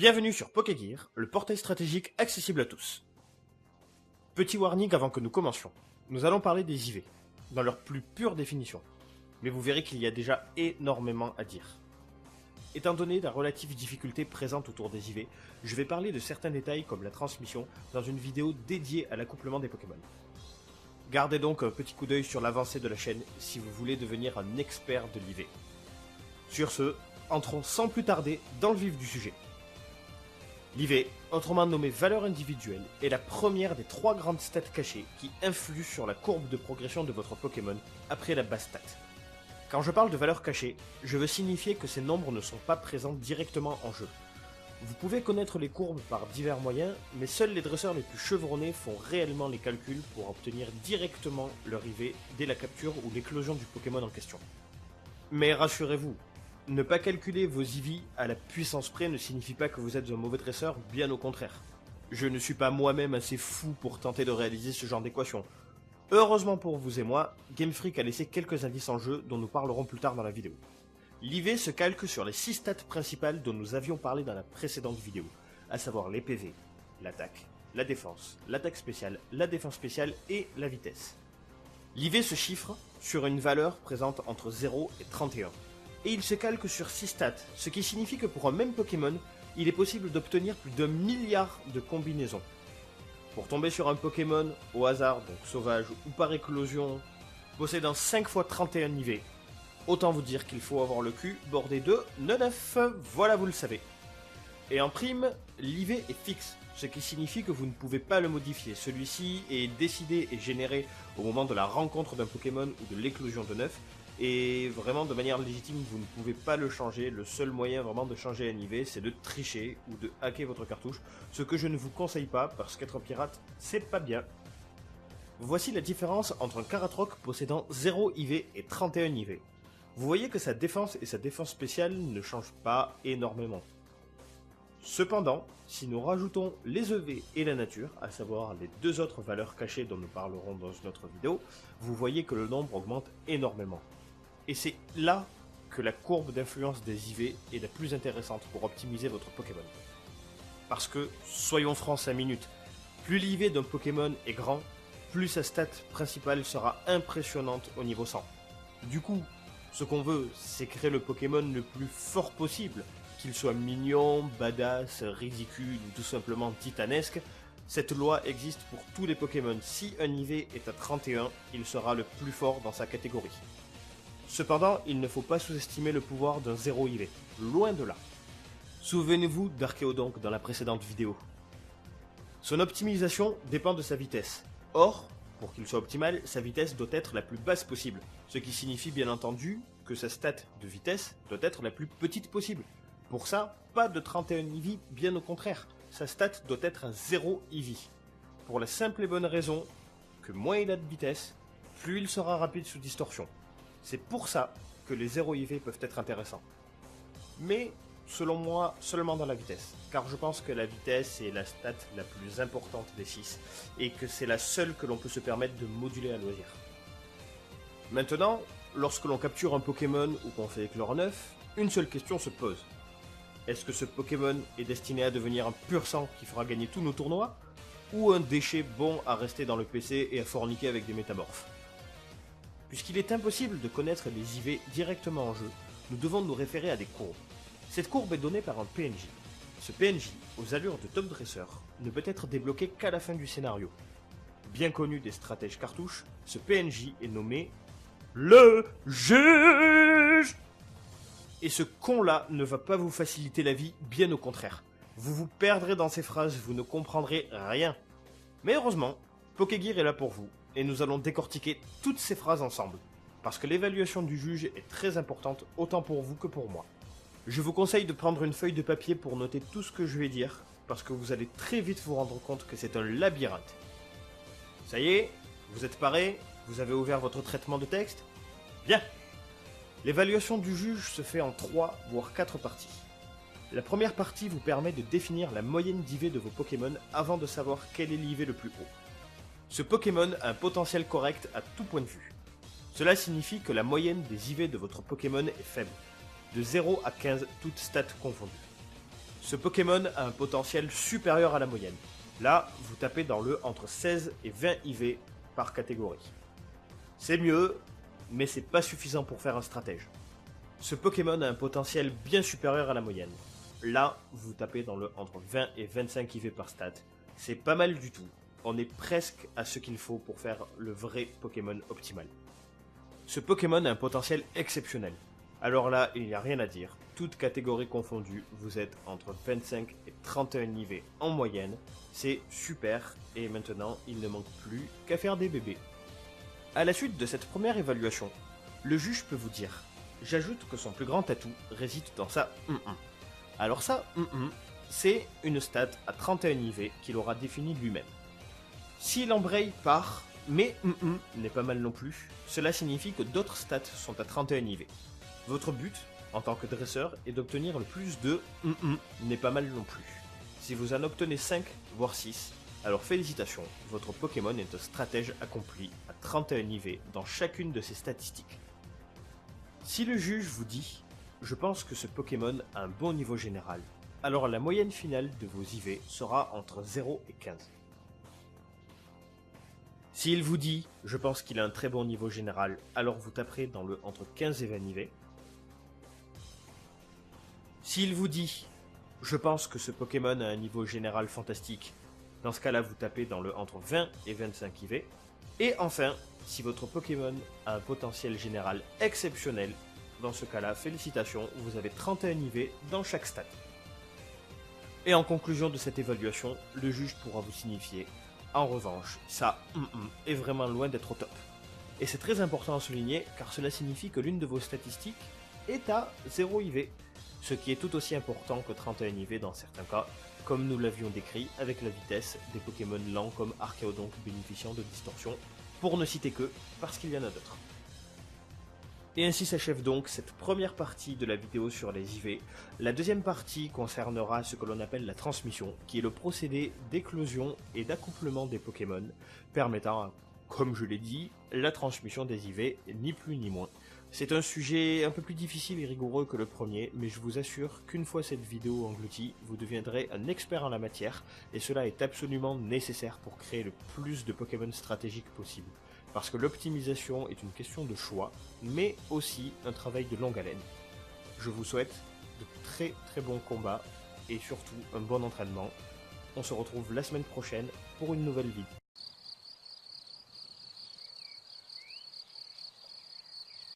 Bienvenue sur Pokégear, le portail stratégique accessible à tous. Petit warning avant que nous commencions. Nous allons parler des IV, dans leur plus pure définition. Mais vous verrez qu'il y a déjà énormément à dire. Étant donné la relative difficulté présente autour des IV, je vais parler de certains détails comme la transmission dans une vidéo dédiée à l'accouplement des Pokémon. Gardez donc un petit coup d'œil sur l'avancée de la chaîne si vous voulez devenir un expert de l'IV. Sur ce, entrons sans plus tarder dans le vif du sujet. L'IV, autrement nommée valeur individuelle, est la première des trois grandes stats cachées qui influent sur la courbe de progression de votre Pokémon après la base stat. Quand je parle de valeur cachée, je veux signifier que ces nombres ne sont pas présents directement en jeu. Vous pouvez connaître les courbes par divers moyens, mais seuls les dresseurs les plus chevronnés font réellement les calculs pour obtenir directement leur IV dès la capture ou l'éclosion du Pokémon en question. Mais rassurez-vous, ne pas calculer vos IV à la puissance près ne signifie pas que vous êtes un mauvais dresseur, bien au contraire. Je ne suis pas moi-même assez fou pour tenter de réaliser ce genre d'équation. Heureusement pour vous et moi, Game Freak a laissé quelques indices en jeu dont nous parlerons plus tard dans la vidéo. L'IV se calque sur les 6 stats principales dont nous avions parlé dans la précédente vidéo, à savoir les PV, l'attaque, la défense, l'attaque spéciale, la défense spéciale et la vitesse. L'IV se chiffre sur une valeur présente entre 0 et 31. Et il se calque sur 6 stats, ce qui signifie que pour un même Pokémon, il est possible d'obtenir plus d'1 milliard de combinaisons. Pour tomber sur un Pokémon au hasard, donc sauvage ou par éclosion, possédant 5 x 31 IV, autant vous dire qu'il faut avoir le cul bordé de 9, voilà vous le savez. Et en prime, l'IV est fixe, ce qui signifie que vous ne pouvez pas le modifier. Celui-ci est décidé et généré au moment de la rencontre d'un Pokémon ou de l'éclosion de 9, et vraiment de manière légitime vous ne pouvez pas le changer. Le seul moyen vraiment de changer un IV c'est de tricher ou de hacker votre cartouche, ce que je ne vous conseille pas parce qu'être pirate c'est pas bien. Voici la différence entre un Karatroc possédant 0 IV et 31 IV. Vous voyez que sa défense et sa défense spéciale ne changent pas énormément. Cependant, si nous rajoutons les EV et la nature, à savoir les deux autres valeurs cachées dont nous parlerons dans une autre vidéo, vous voyez que le nombre augmente énormément. Et c'est là que la courbe d'influence des IV est la plus intéressante pour optimiser votre Pokémon. Parce que, soyons francs 5 minutes, plus l'IV d'un Pokémon est grand, plus sa stat principale sera impressionnante au niveau 100. Du coup, ce qu'on veut, c'est créer le Pokémon le plus fort possible, qu'il soit mignon, badass, ridicule ou tout simplement titanesque. Cette loi existe pour tous les Pokémon. Si un IV est à 31, il sera le plus fort dans sa catégorie. Cependant, il ne faut pas sous-estimer le pouvoir d'un 0 IV, loin de là. Souvenez-vous d'Archéodonc dans la précédente vidéo. Son optimisation dépend de sa vitesse. Or, pour qu'il soit optimal, sa vitesse doit être la plus basse possible, ce qui signifie bien entendu que sa stat de vitesse doit être la plus petite possible. Pour ça, pas de 31 IV, bien au contraire, sa stat doit être à 0 IV. Pour la simple et bonne raison que moins il a de vitesse, plus il sera rapide sous distorsion. C'est pour ça que les 0 IV peuvent être intéressants. Mais, selon moi, seulement dans la vitesse. Car je pense que la vitesse est la stat la plus importante des 6, et que c'est la seule que l'on peut se permettre de moduler à loisir. Maintenant, lorsque l'on capture un Pokémon ou qu'on fait éclore un œuf, une seule question se pose. Est-ce que ce Pokémon est destiné à devenir un pur sang qui fera gagner tous nos tournois, ou un déchet bon à rester dans le PC et à forniquer avec des métamorphes? Puisqu'il est impossible de connaître les IV directement en jeu, nous devons nous référer à des courbes. Cette courbe est donnée par un PNJ. Ce PNJ, aux allures de top dresseur, ne peut être débloqué qu'à la fin du scénario. Bien connu des stratèges cartouches, ce PNJ est nommé le juge. Et ce con-là ne va pas vous faciliter la vie, bien au contraire. Vous vous perdrez dans ces phrases, vous ne comprendrez rien. Mais heureusement, Pokégear est là pour vous, et nous allons décortiquer toutes ces phrases ensemble, parce que l'évaluation du juge est très importante autant pour vous que pour moi. Je vous conseille de prendre une feuille de papier pour noter tout ce que je vais dire, parce que vous allez très vite vous rendre compte que c'est un labyrinthe. Ça y est, vous êtes parés? Vous avez ouvert votre traitement de texte? Bien! L'évaluation du juge se fait en 3 voire 4 parties. La première partie vous permet de définir la moyenne d'IV de vos Pokémon avant de savoir quel est l'IV le plus haut. Ce Pokémon a un potentiel correct à tout point de vue. Cela signifie que la moyenne des IV de votre Pokémon est faible, de 0 à 15 toutes stats confondues. Ce Pokémon a un potentiel supérieur à la moyenne. Là, vous tapez dans le entre 16 et 20 IV par catégorie. C'est mieux, mais c'est pas suffisant pour faire un stratège. Ce Pokémon a un potentiel bien supérieur à la moyenne. Là, vous tapez dans le entre 20 et 25 IV par stat. C'est pas mal du tout. On est presque à ce qu'il faut pour faire le vrai Pokémon optimal. Ce Pokémon a un potentiel exceptionnel. Alors là, il n'y a rien à dire. Toutes catégories confondues, vous êtes entre 25 et 31 IV en moyenne. C'est super, et maintenant, il ne manque plus qu'à faire des bébés. À la suite de cette première évaluation, le juge peut vous dire: j'ajoute que son plus grand atout réside dans sa Alors ça, c'est une stat à 31 IV qu'il aura définie lui-même. S'il embraye par mais n'est pas mal non plus, cela signifie que d'autres stats sont à 31 IV. Votre but, en tant que dresseur, est d'obtenir le plus de n'est pas mal non plus. Si vous en obtenez 5, voire 6, alors félicitations, votre Pokémon est un stratège accompli à 31 IV dans chacune de ses statistiques. Si le juge vous dit: je pense que ce Pokémon a un bon niveau général, alors la moyenne finale de vos IV sera entre 0 et 15. S'il vous dit: je pense qu'il a un très bon niveau général, alors vous taperez dans le entre 15 et 20 IV. S'il vous dit: je pense que ce Pokémon a un niveau général fantastique, dans ce cas-là vous tapez dans le entre 20 et 25 IV. Et enfin, si votre Pokémon a un potentiel général exceptionnel, dans ce cas-là, félicitations, vous avez 31 IV dans chaque stat. Et en conclusion de cette évaluation, le juge pourra vous signifier: en revanche, ça est vraiment loin d'être au top. Et c'est très important à souligner, car cela signifie que l'une de vos statistiques est à 0 IV, ce qui est tout aussi important que 31 IV dans certains cas, comme nous l'avions décrit avec la vitesse des Pokémon lents comme Archaeodonk bénéficiant de distorsion, pour ne citer que, parce qu'il y en a d'autres. Et ainsi s'achève donc cette première partie de la vidéo sur les IV. La deuxième partie concernera ce que l'on appelle la transmission, qui est le procédé d'éclosion et d'accouplement des Pokémon, permettant, comme je l'ai dit, la transmission des IV, ni plus ni moins. C'est un sujet un peu plus difficile et rigoureux que le premier, mais je vous assure qu'une fois cette vidéo engloutie, vous deviendrez un expert en la matière, et cela est absolument nécessaire pour créer le plus de Pokémon stratégiques possible. Parce que l'optimisation est une question de choix, mais aussi un travail de longue haleine. Je vous souhaite de très très bons combats, et surtout un bon entraînement. On se retrouve la semaine prochaine pour une nouvelle vidéo.